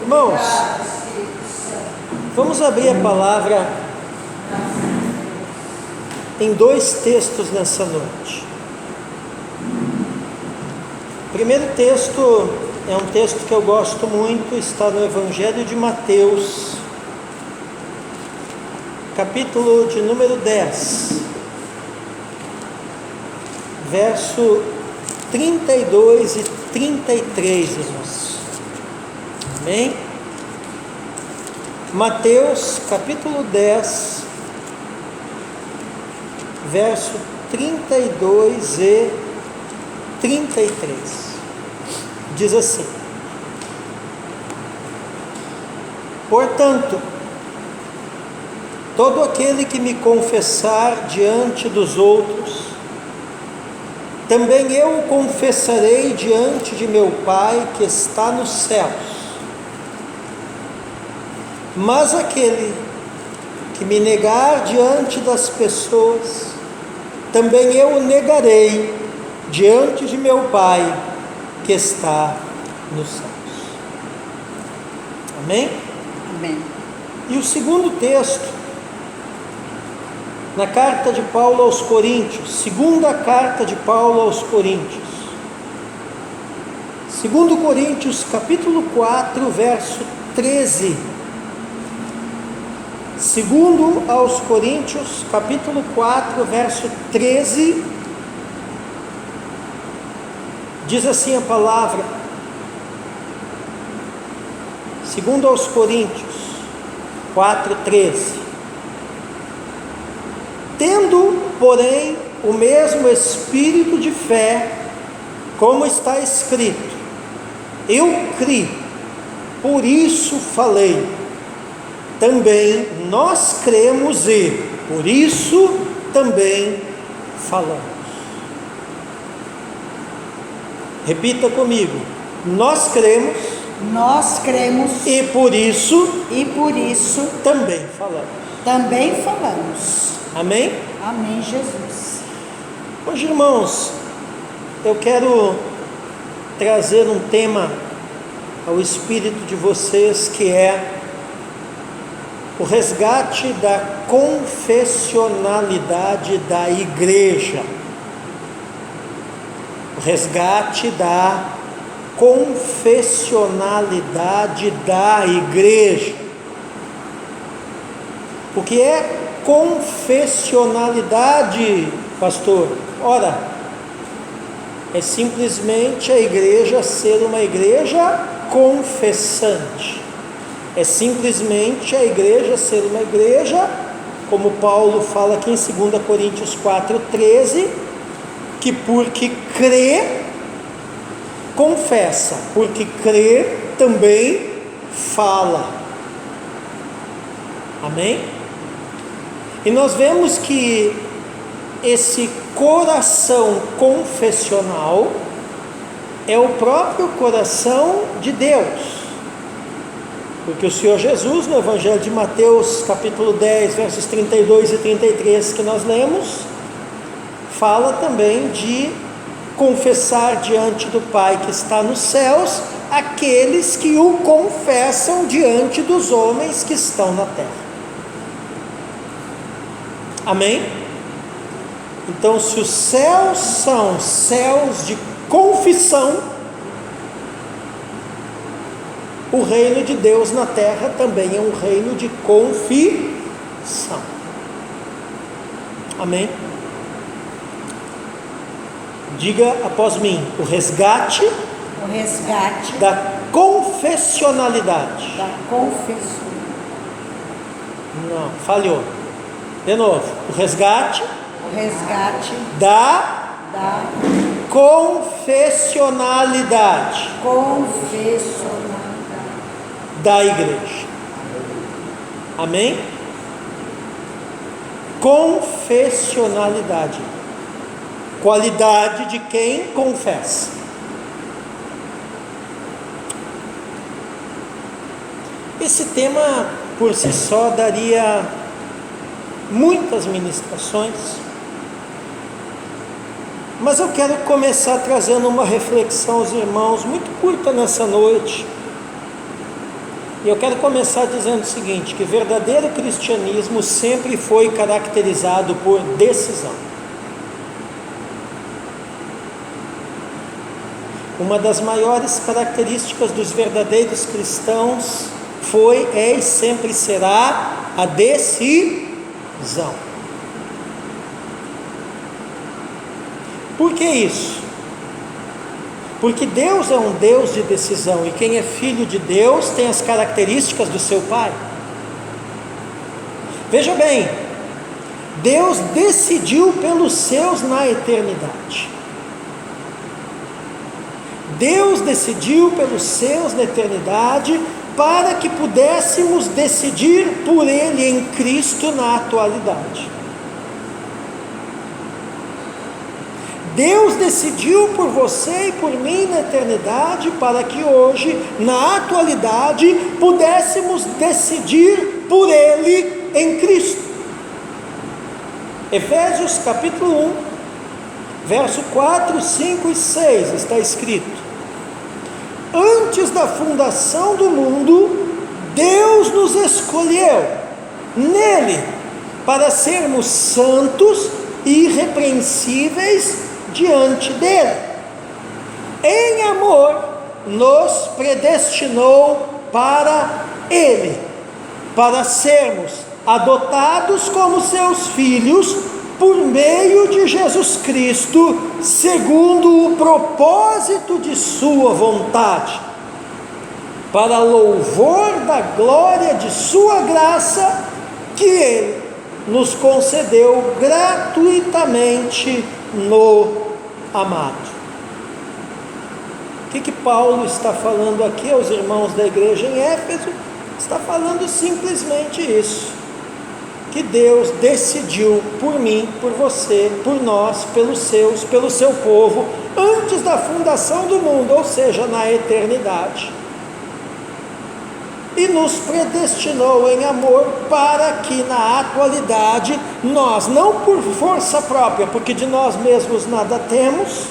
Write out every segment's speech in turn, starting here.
Irmãos, vamos abrir a palavra em dois textos nessa noite. O primeiro texto é um texto que eu gosto muito, está no Evangelho de Mateus, capítulo de número 10, verso 32 e 33, irmãos. Amém? Mateus, capítulo 10, verso 32 e 33. Diz assim: Portanto, todo aquele que me confessar diante dos outros, também eu o confessarei diante de meu Pai que está nos céus. Mas aquele que me negar diante das pessoas, também eu o negarei diante de meu Pai que está nos céus. Amém? Amém. E o segundo texto, na carta de Paulo aos Coríntios, segunda carta de Paulo aos Coríntios, 2 Coríntios, capítulo 4, verso 13. Segundo aos Coríntios, capítulo 4, verso 13, diz assim a palavra, segundo aos Coríntios 4, 13: Tendo, porém, o mesmo espírito de fé, como está escrito, eu criei, por isso falei. Também nós cremos e, por isso, também falamos. Repita comigo: nós cremos e por isso também também falamos. falamos. Amém? Amém, Jesus. Hoje, irmãos, eu quero trazer um tema ao espírito de vocês, que é o resgate da confessionalidade da igreja. O resgate da confessionalidade da igreja. O que é confessionalidade, pastor? Ora, é simplesmente a igreja ser uma igreja confessante. É simplesmente a igreja ser uma igreja, como Paulo fala aqui em 2 Coríntios 4, 13, que porque crê, confessa, porque crê, também fala. Amém? E nós vemos que esse coração confessional é o próprio coração de Deus. Porque o Senhor Jesus, no Evangelho de Mateus, capítulo 10, versos 32 e 33, que nós lemos, fala também de confessar diante do Pai que está nos céus, aqueles que o confessam diante dos homens que estão na terra. Amém? Então, se os céus são céus de confissão, o reino de Deus na terra também é um reino de confissão. Amém? Diga após mim: o resgate da confessionalidade. Não, falhou. De novo: o resgate da confessionalidade da igreja. Amém? Confessionalidade, qualidade de quem confessa. Esse tema por si só daria muitas ministrações, mas eu quero começar trazendo uma reflexão aos irmãos, muito curta nessa noite, E eu quero começar dizendo o seguinte, que verdadeiro cristianismo sempre foi caracterizado por decisão. Uma das maiores características dos verdadeiros cristãos foi, é e sempre será a decisão. Por que isso? Porque Deus é um Deus de decisão, e quem é filho de Deus tem as características do seu Pai. Veja bem, Deus decidiu pelos seus na eternidade. Deus decidiu pelos seus na eternidade para que pudéssemos decidir por Ele em Cristo na atualidade. Deus decidiu por você e por mim na eternidade para que hoje, na atualidade, pudéssemos decidir por Ele em Cristo. Efésios capítulo 1, verso 4, 5 e 6 está escrito: antes da fundação do mundo, Deus nos escolheu nele para sermos santos e irrepreensíveis diante dele. Em amor, nos predestinou para ele, para sermos adotados como seus filhos por meio de Jesus Cristo, segundo o propósito de sua vontade, para louvor da glória de sua graça, que ele nos concedeu gratuitamente no amado. O que Paulo está falando aqui aos irmãos da igreja em Éfeso? Está falando simplesmente isso, que Deus decidiu por mim, por você, por nós, pelos seus, pelo seu povo, antes da fundação do mundo, ou seja, na eternidade, e nos predestinou em amor para que na atualidade nós, não por força própria, porque de nós mesmos nada temos,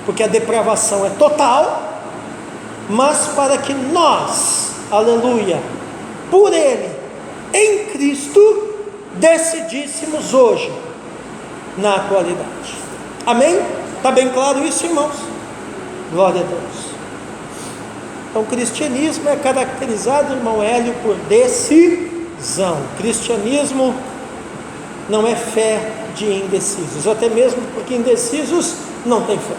porque a depravação é total, mas para que nós, aleluia, por Ele, em Cristo, decidíssemos hoje, na atualidade. Amém? Está bem claro isso, irmãos? Glória a Deus. Então, o cristianismo é caracterizado, irmão Hélio, por decisão. O cristianismo não é fé de indecisos, até mesmo porque indecisos não têm fé.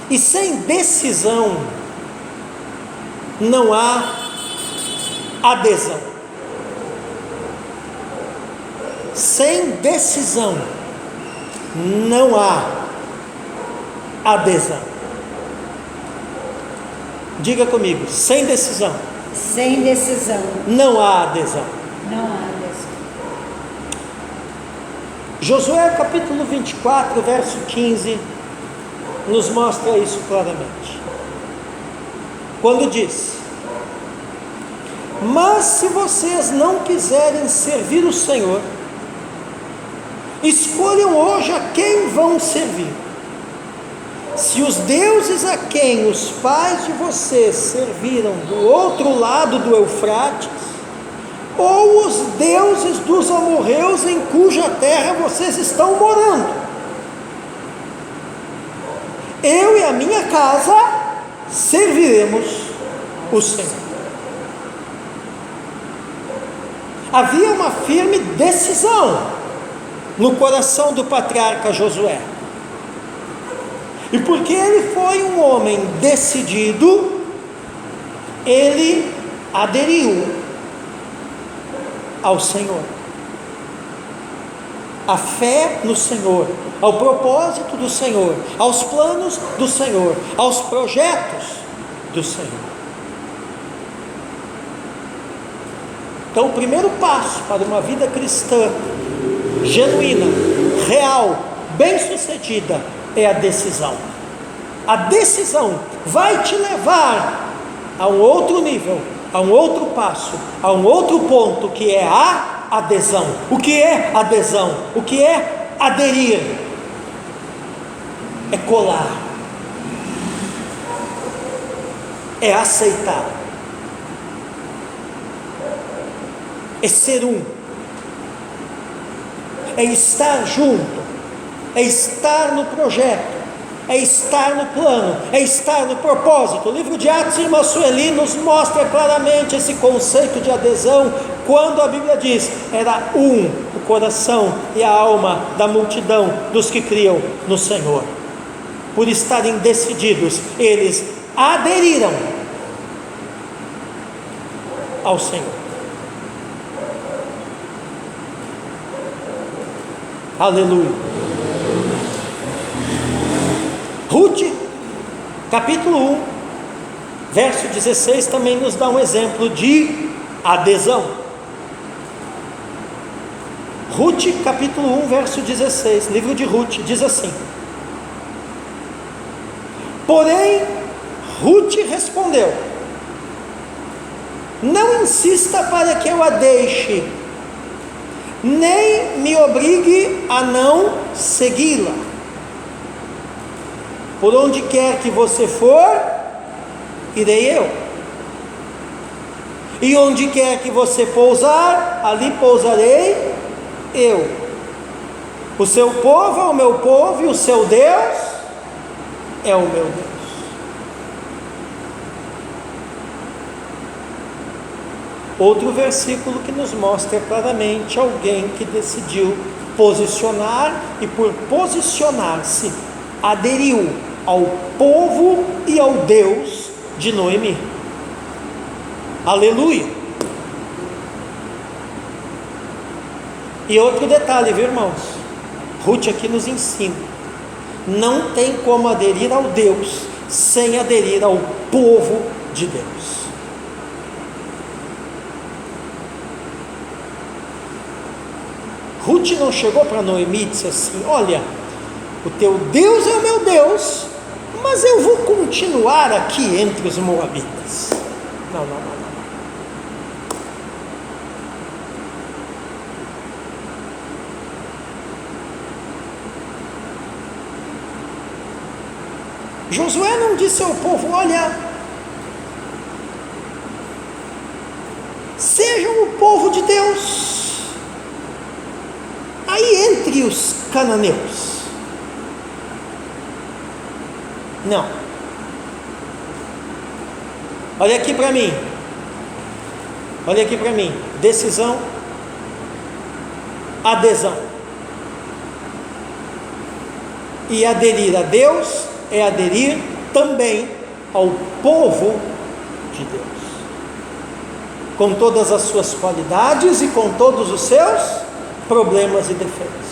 E sem decisão não há adesão. Sem decisão não há adesão. Diga comigo, sem decisão. Sem decisão. Não há adesão. Não há adesão. Josué capítulo 24, verso 15, nos mostra isso claramente. Quando diz: mas se vocês não quiserem servir o Senhor, escolham hoje a quem vão servir. Se os deuses a quem os pais de vocês serviram do outro lado do Eufrates, ou os deuses dos amorreus em cuja terra vocês estão morando, eu e a minha casa serviremos o Senhor. Havia uma firme decisão no coração do patriarca Josué, e porque ele foi um homem decidido, ele aderiu ao Senhor, à fé no Senhor, ao propósito do Senhor, aos planos do Senhor, aos projetos do Senhor. Então, o primeiro passo para uma vida cristã genuína, real, bem-sucedida, é a decisão. A decisão vai te levar a um outro nível, a um outro passo, a um outro ponto, que é a adesão. O que é adesão? O que é aderir? é colar, é aceitar, é ser um, é estar junto, é estar no projeto, é estar no plano, é estar no propósito. O livro de Atos, irmã Sueli, nos mostra claramente esse conceito de adesão, quando a Bíblia diz, era um o coração e a alma da multidão dos que criam no Senhor. Por estarem decididos, eles aderiram ao Senhor. Aleluia. Ruth, capítulo 1, verso 16, também nos dá um exemplo de adesão. Ruth, capítulo 1, verso 16, livro de Ruth, diz assim: porém, Ruth respondeu: não insista para que eu a deixe, nem me obrigue a não segui-la. Por onde quer que você for, irei eu. E onde quer que você pousar, ali pousarei eu. O seu povo é o meu povo, e o seu Deus é o meu Deus. Outro versículo que nos mostra claramente alguém que decidiu posicionar, e por posicionar-se, aderiu ao povo e ao Deus de Noemi. Aleluia. E outro detalhe, viu, irmãos? Ruth aqui nos ensina: não tem como aderir ao Deus sem aderir ao povo de Deus. Ruth não chegou para Noemi e disse assim: olha, o teu Deus é o meu Deus, mas eu vou continuar aqui entre os moabitas. Não. Josué não disse ao povo: olha, sejam o povo de Deus aí entre os cananeus. Não. Olha aqui para mim. Olha aqui para mim. Decisão, adesão. E aderir a Deus é aderir também ao povo de Deus, com todas as suas qualidades e com todos os seus problemas e defeitos.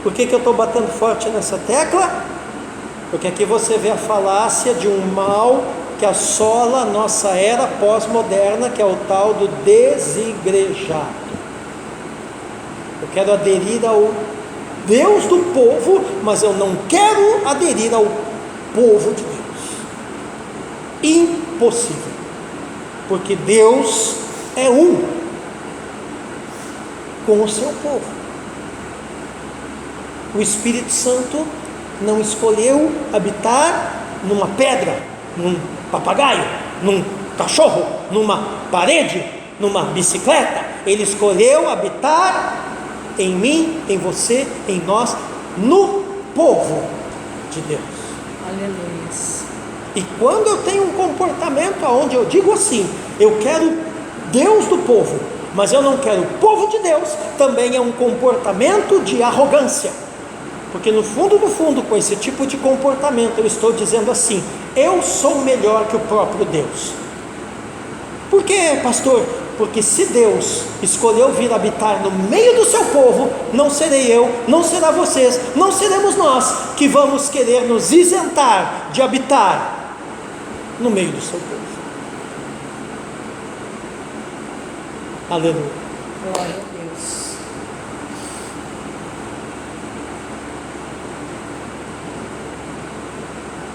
Por que eu estou batendo forte nessa tecla? Porque aqui você vê a falácia de um mal que assola a nossa era pós-moderna, que é o tal do desigrejado. Eu quero aderir ao Deus do povo, mas eu não quero aderir ao povo de Deus. Impossível, porque Deus é um com o seu povo. O Espírito Santo não escolheu habitar numa pedra, num papagaio, num cachorro, numa parede, numa bicicleta. Ele escolheu habitar em mim, em você, em nós, no povo de Deus. Aleluia. E quando eu tenho um comportamento onde eu digo assim: eu quero Deus do povo, mas eu não quero o povo de Deus, também é um comportamento de arrogância. Porque no fundo, com esse tipo de comportamento, eu estou dizendo assim: eu sou melhor que o próprio Deus. Por quê, pastor? Porque se Deus escolheu vir habitar no meio do seu povo, não serei eu, não será vocês, não seremos nós que vamos querer nos isentar de habitar no meio do seu povo. Aleluia. Glória a Deus.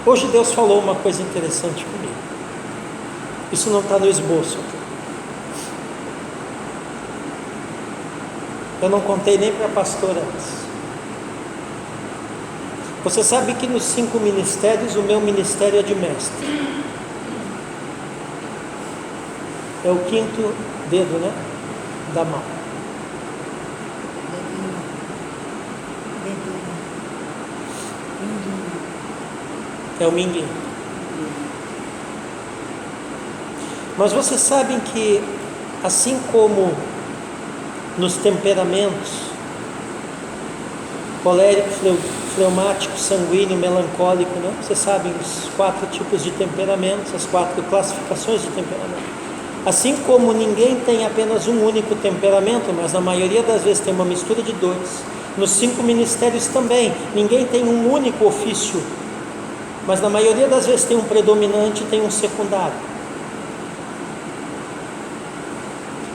Hoje Deus falou uma coisa interessante comigo. Isso não está no esboço aqui. Eu não contei nem para a pastora antes. Você sabe que nos 5 ministérios, o meu ministério é de mestre. É o 5º dedo, né? Da mão. É o minguinho. Mas vocês sabem que, assim como nos temperamentos, colérico, fleumático, sanguíneo, melancólico, né? Vocês sabem os 4 tipos de temperamentos, as 4 classificações de temperamento. Assim como ninguém tem apenas um único temperamento, mas na maioria das vezes tem uma mistura de 2. Nos 5 ministérios também, ninguém tem um único ofício, mas na maioria das vezes tem um predominante e tem um secundário.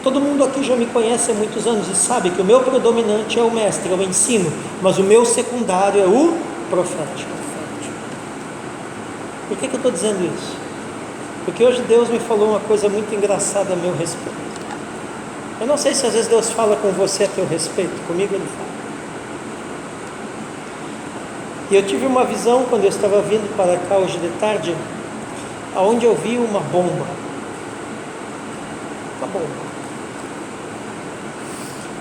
Todo mundo aqui já me conhece há muitos anos e sabe que o meu predominante é o mestre, é o ensino, mas o meu secundário é o profético. Por que eu estou dizendo isso? Porque hoje Deus me falou uma coisa muito engraçada a meu respeito. Eu não sei se às vezes Deus fala com você a teu respeito, comigo Ele fala. E eu tive uma visão quando eu estava vindo para cá hoje de tarde, aonde eu vi uma bomba. Uma bomba.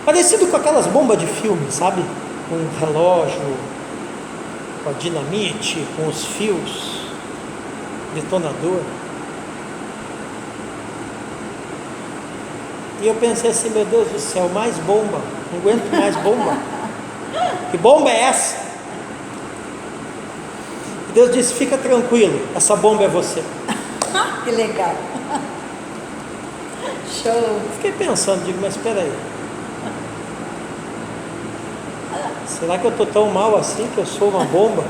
Parecido com aquelas bombas de filme, sabe? Com um relógio, com a dinamite, com os fios, detonador. E eu pensei assim, meu Deus do céu, mais bomba, não aguento mais bomba. Que bomba é essa? E Deus disse, fica tranquilo, essa bomba é você. Que legal. Show. Fiquei pensando, digo, mas espera aí. Será que eu estou tão mal assim que eu sou uma bomba?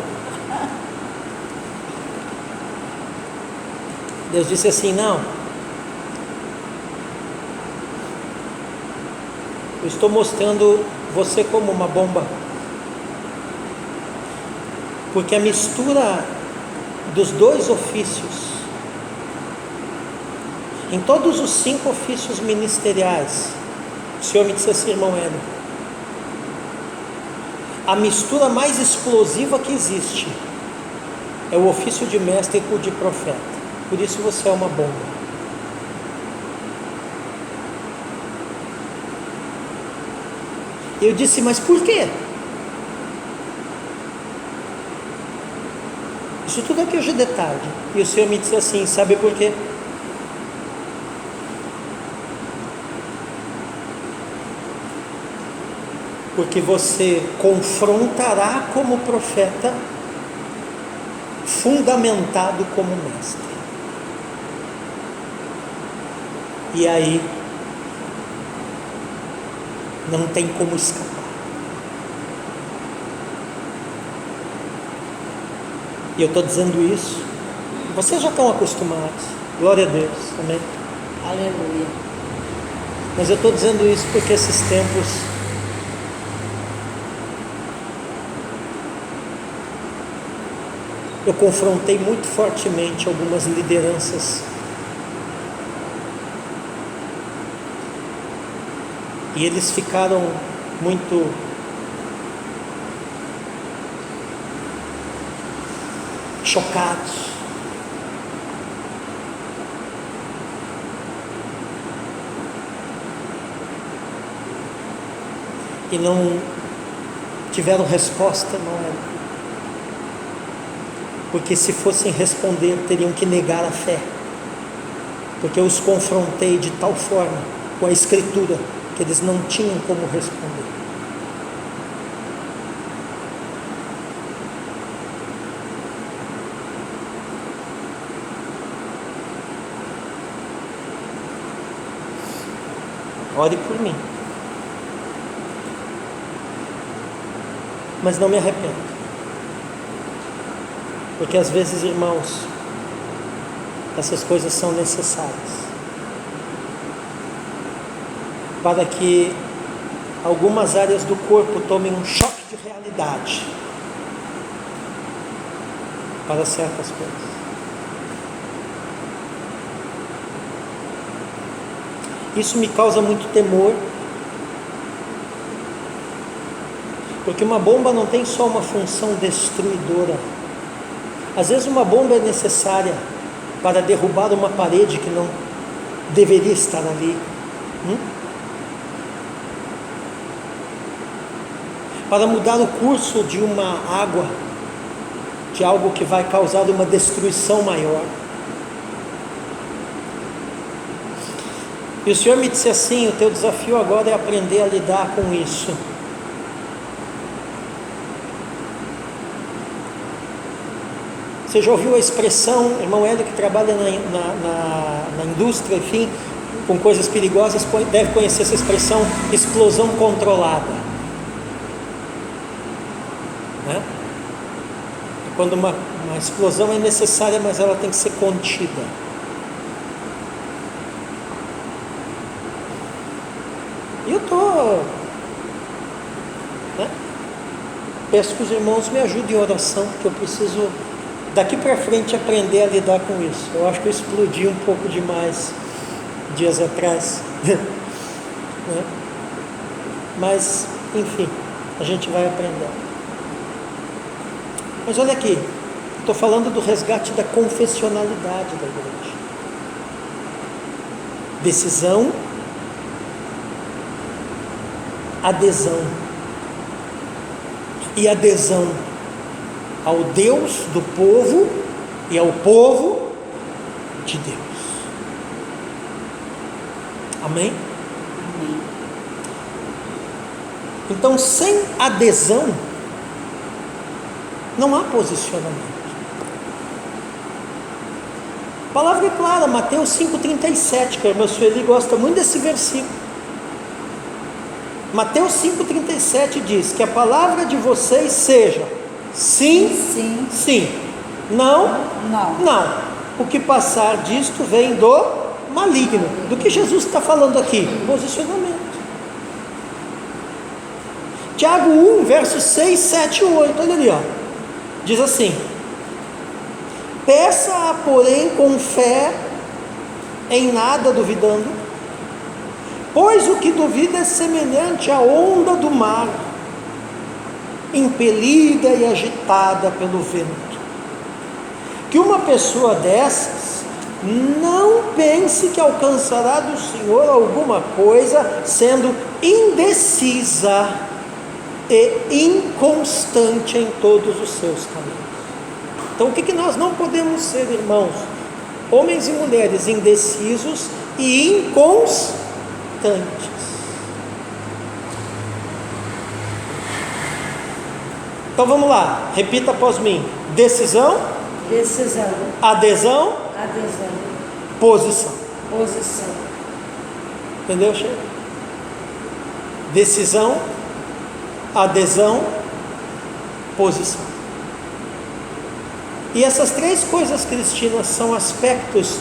Deus disse assim, não. Eu estou mostrando você como uma bomba. Porque a mistura dos 2 ofícios, em todos os 5 ofícios ministeriais, o Senhor me disse assim, irmão Hélio, a mistura mais explosiva que existe é o ofício de mestre com o de profeta. Por isso você é uma bomba. Eu disse, mas por quê? Isso tudo aqui hoje de tarde. E o Senhor me disse assim, sabe por quê? Porque você confrontará como profeta, fundamentado como mestre. E aí, não tem como escapar. E eu estou dizendo isso, vocês já estão acostumados, glória a Deus, amém? Aleluia. Mas eu estou dizendo isso porque esses tempos eu confrontei muito fortemente algumas lideranças e eles ficaram muito chocados. E não tiveram resposta, não é? Porque se fossem responder, teriam que negar a fé. Porque eu os confrontei de tal forma com a Escritura que eles não tinham como responder. Ore por mim. Mas não me arrependo. Porque às vezes, irmãos, essas coisas são necessárias para que algumas áreas do corpo tomem um choque de realidade para certas coisas. Isso me causa muito temor, Porque uma bomba não tem só uma função destruidora. Às vezes uma bomba é necessária para derrubar uma parede que não deveria estar ali. Para mudar o curso de uma água, de algo que vai causar uma destruição maior. E o Senhor me disse assim: o teu desafio agora é aprender a lidar com isso. Você já ouviu a expressão, irmão Hélio, que trabalha na indústria, enfim, com coisas perigosas, deve conhecer essa expressão, explosão controlada. Né? Quando uma explosão é necessária, mas ela tem que ser contida. E eu estou... Peço que os irmãos me ajudem em oração, porque eu preciso... daqui para frente aprender a lidar com isso. Eu acho que eu explodi um pouco demais dias atrás. Mas, enfim, a gente vai aprender. Mas olha aqui, estou falando do resgate da confessionalidade da igreja. Decisão, adesão. E adesão ao Deus do povo e ao povo de Deus. Amém? Amém. Então, sem adesão, não há posicionamento. A palavra é clara, Mateus 5,37, que a irmã Sueli gosta muito desse versículo. Mateus 5,37 diz que a palavra de vocês seja sim, Sim. sim, não, Não. não. O que passar disto vem do maligno. Do que Jesus está falando aqui? Posicionamento. Tiago 1, versos 6, 7 e 8, olha ali, ó. Diz assim: peça, porém, com fé, em nada duvidando, pois o que duvida é semelhante à onda do mar, impelida e agitada pelo vento. Que uma pessoa dessas não pense que alcançará do Senhor alguma coisa, sendo indecisa e inconstante em todos os seus caminhos. Então, o que nós não podemos ser, irmãos? Homens e mulheres indecisos e inconstantes. Então vamos lá, repita após mim: decisão, Decisão. adesão, Adesão. posição. Posição. Entendeu, Sheila? Decisão, adesão, posição. E essas três coisas, Cristina, são aspectos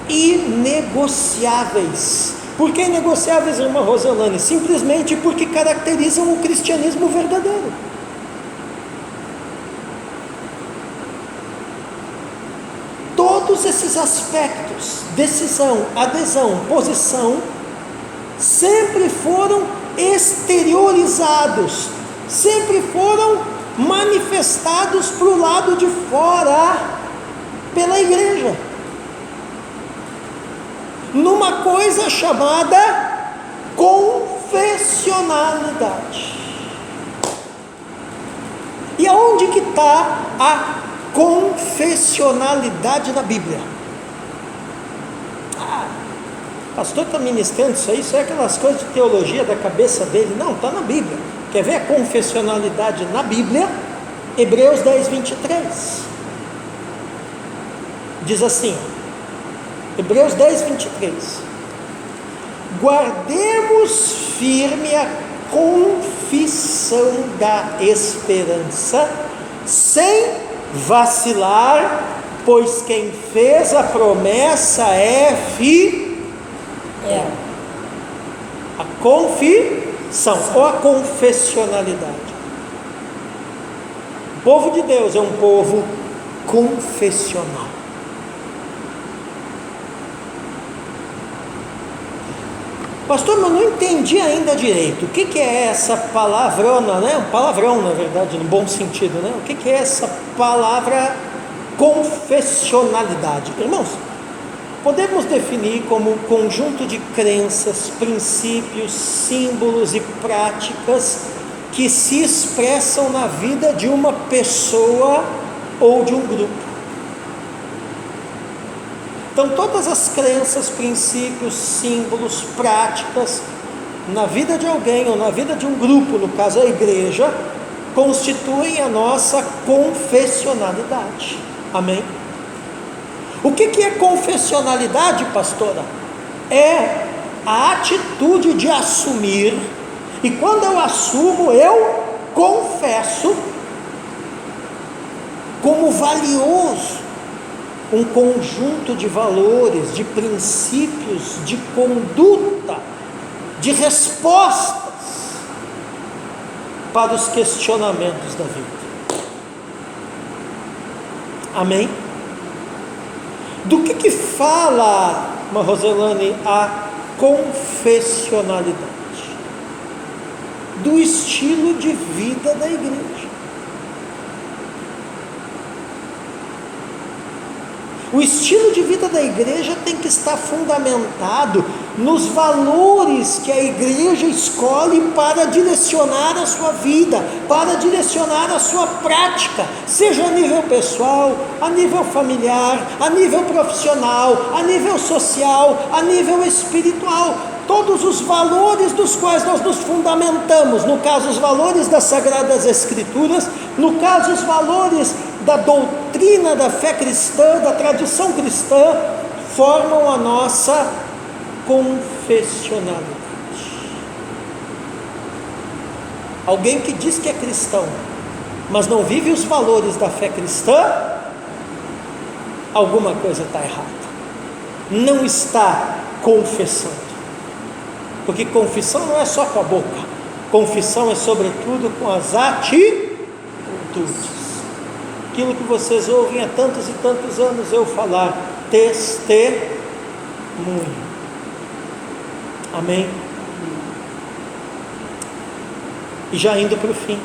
inegociáveis. Por que inegociáveis, irmã Roselane? Simplesmente porque caracterizam o cristianismo verdadeiro. Todos esses aspectos, decisão, adesão, posição, sempre foram exteriorizados, sempre foram manifestados para o lado de fora, pela igreja, numa coisa chamada confessionalidade. E aonde que está a confessionalidade na Bíblia? O pastor está ministrando isso é aquelas coisas de teologia da cabeça dele. Não, está na Bíblia. Quer ver a confessionalidade na Bíblia? Hebreus 10, 23. Diz assim, Hebreus 10, 23. Guardemos firme a confissão da esperança, sem vacilar, pois quem fez a promessa é fiel. A confissão ou a confessionalidade. O povo de Deus é um povo confessional. Pastor, mas não entendi ainda direito. O que é essa palavrona, né? Um palavrão, na verdade, no bom sentido, né? O que é essa palavra confessionalidade? Irmãos, podemos definir como um conjunto de crenças, princípios, símbolos e práticas que se expressam na vida de uma pessoa ou de um grupo. Então, todas as crenças, princípios, símbolos, práticas, na vida de alguém ou na vida de um grupo, no caso a igreja, constituem a nossa confessionalidade. Amém? O que é confessionalidade, pastora? É a atitude de assumir, e quando eu assumo, eu confesso como valioso um conjunto de valores, de princípios, de conduta, de respostas para os questionamentos da vida. Amém? Do que fala, Roselane, a confessionalidade? Do estilo de vida da igreja. O estilo de vida da igreja tem que estar fundamentado nos valores que a igreja escolhe para direcionar a sua vida, para direcionar a sua prática, seja a nível pessoal, a nível familiar, a nível profissional, a nível social, a nível espiritual. Todos os valores dos quais nós nos fundamentamos, no caso os valores das Sagradas Escrituras, no caso os valores da doutrina da fé cristã, da tradição cristã, formam a nossa confessionalidade. Alguém que diz que é cristão, mas não vive os valores da fé cristã, alguma coisa está errada, não está confessando. Porque confissão não é só com a boca, confissão é sobretudo com as atitudes. Aquilo que vocês ouvem há tantos e tantos anos eu falar, testemunho. Amém? E já indo para o fim.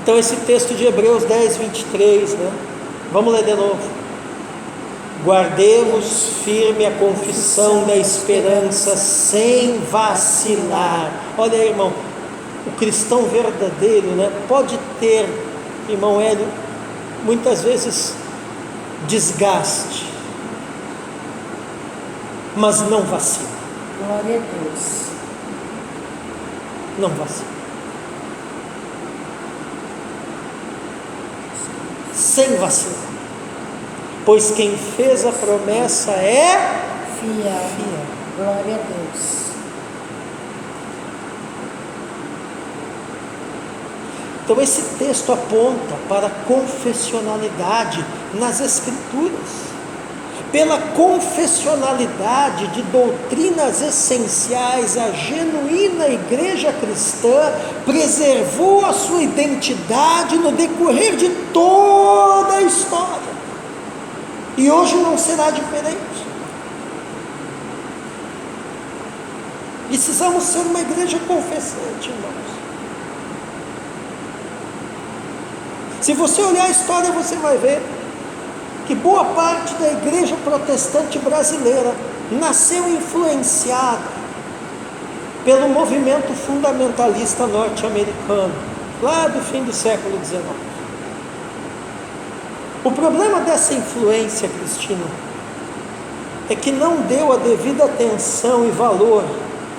Então esse texto de Hebreus 10, 23, né? Vamos ler de novo. Guardemos firme a confissão da esperança sem vacilar. Olha aí, irmão, o cristão verdadeiro, né, pode ter, irmão Hélio, muitas vezes desgaste, mas não vacila. Glória a Deus. Não vacila. Sem vacilar. Pois quem fez a promessa é Fiel. Glória a Deus. Então esse texto aponta para a confessionalidade nas Escrituras. Pela confessionalidade de doutrinas essenciais, a genuína igreja cristã preservou a sua identidade no decorrer de toda a história. E hoje não será diferente. Precisamos ser uma igreja confessante, irmãos. Se você olhar a história, você vai ver que boa parte da igreja protestante brasileira nasceu influenciada pelo movimento fundamentalista norte-americano, lá do fim do século XIX. O problema dessa influência, Cristina, é que não deu a devida atenção e valor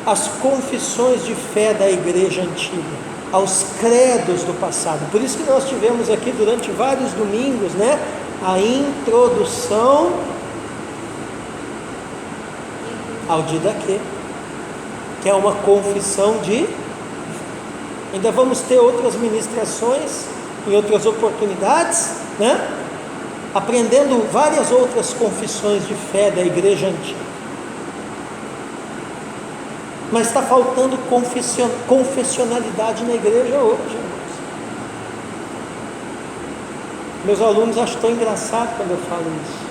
às confissões de fé da igreja antiga, aos credos do passado. Por isso que nós tivemos aqui durante vários domingos, né, a introdução ao Didaquê, que é uma confissão de... Ainda vamos ter outras ministrações em outras oportunidades, né? Aprendendo várias outras confissões de fé da igreja antiga. Mas está faltando confessionalidade na igreja hoje, irmãos. Meus alunos acham tão engraçado quando eu falo isso.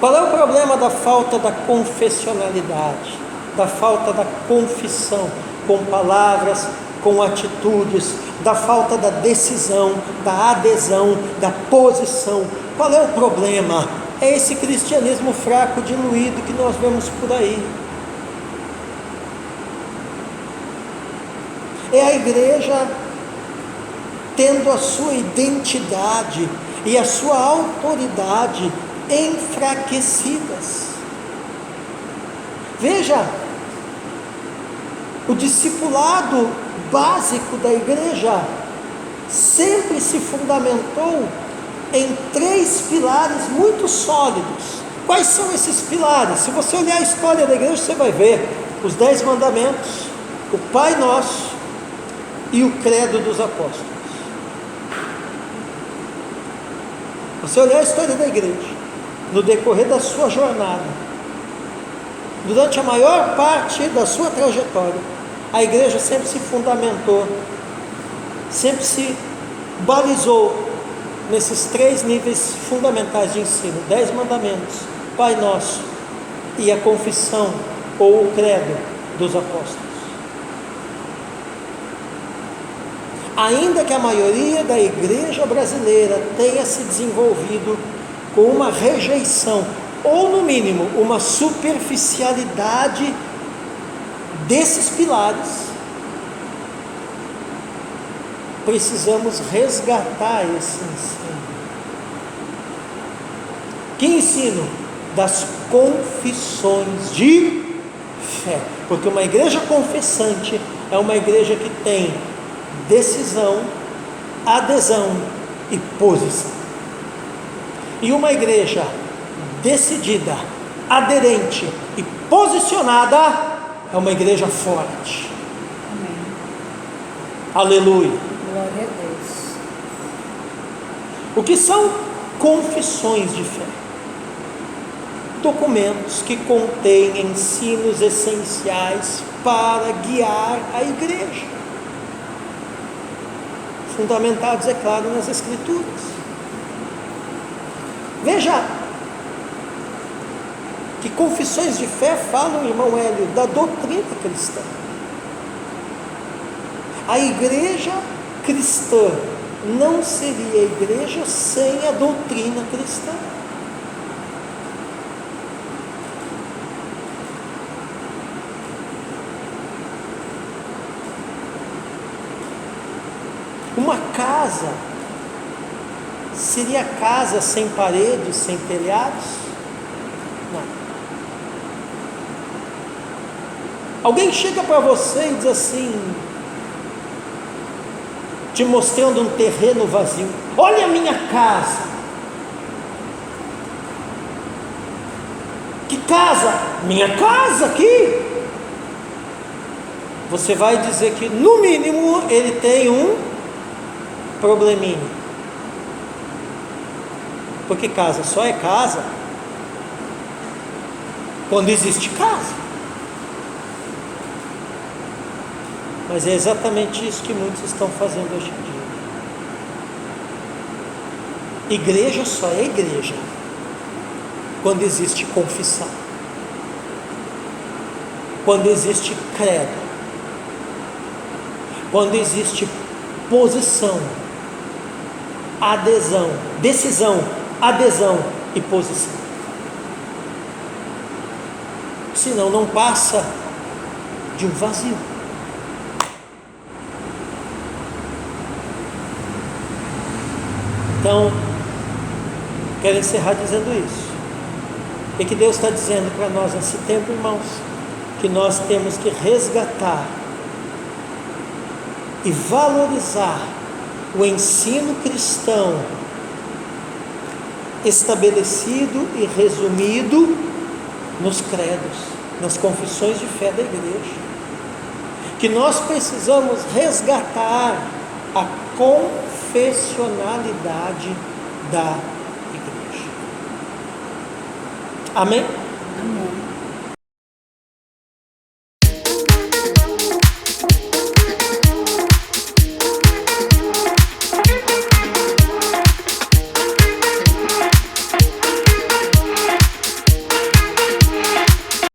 Qual é o problema da falta da confessionalidade, da falta da confissão, com palavras, com atitudes, da falta da decisão, da adesão, da posição? Qual é o problema? É esse cristianismo fraco, diluído que nós vemos por aí. É a igreja tendo a sua identidade e a sua autoridade enfraquecidas. Veja, o discipulado básico da igreja sempre se fundamentou em 3 pilares muito sólidos. Quais são esses pilares? Se você olhar a história da igreja, você vai ver os 10 mandamentos, o Pai Nosso e o credo dos apóstolos. Você olhar a história da igreja, no decorrer da sua jornada, durante a maior parte da sua trajetória, a igreja sempre se fundamentou, sempre se balizou nesses 3 níveis fundamentais de ensino: 10 mandamentos, Pai Nosso e a confissão ou o credo dos apóstolos. Ainda que a maioria da igreja brasileira tenha se desenvolvido com uma rejeição, ou no mínimo uma superficialidade desses pilares, precisamos resgatar esse ensino. Que ensino? Das confissões de fé. Porque uma igreja confessante é uma igreja que tem decisão, adesão e posição. E uma igreja decidida, aderente e posicionada é uma igreja forte. Amém. Aleluia. Glória a Deus. O que são confissões de fé? Documentos que contêm ensinos essenciais para guiar a igreja, fundamentados, é claro, nas Escrituras. Veja que confissões de fé falam, irmão Hélio, da doutrina cristã. A igreja cristã não seria igreja sem a doutrina cristã. Uma casa seria casa sem paredes, sem telhados? Não. Alguém chega para você e diz assim, te mostrando um terreno vazio: olha a minha casa. Que casa? Minha casa aqui. Você vai dizer que no mínimo ele tem um probleminha. Porque casa só é casa quando existe casa. Mas é exatamente isso que muitos estão fazendo hoje em dia. Igreja só é igreja quando existe confissão, quando existe credo, quando existe posição, adesão, decisão, adesão e posição. Senão não passa de um vazio. Então, quero encerrar dizendo isso. E que Deus está dizendo para nós nesse tempo, irmãos, que nós temos que resgatar e valorizar o ensino cristão estabelecido e resumido nos credos, nas confissões de fé da igreja. Que nós precisamos resgatar a confessionalidade da igreja. Amém? Amém.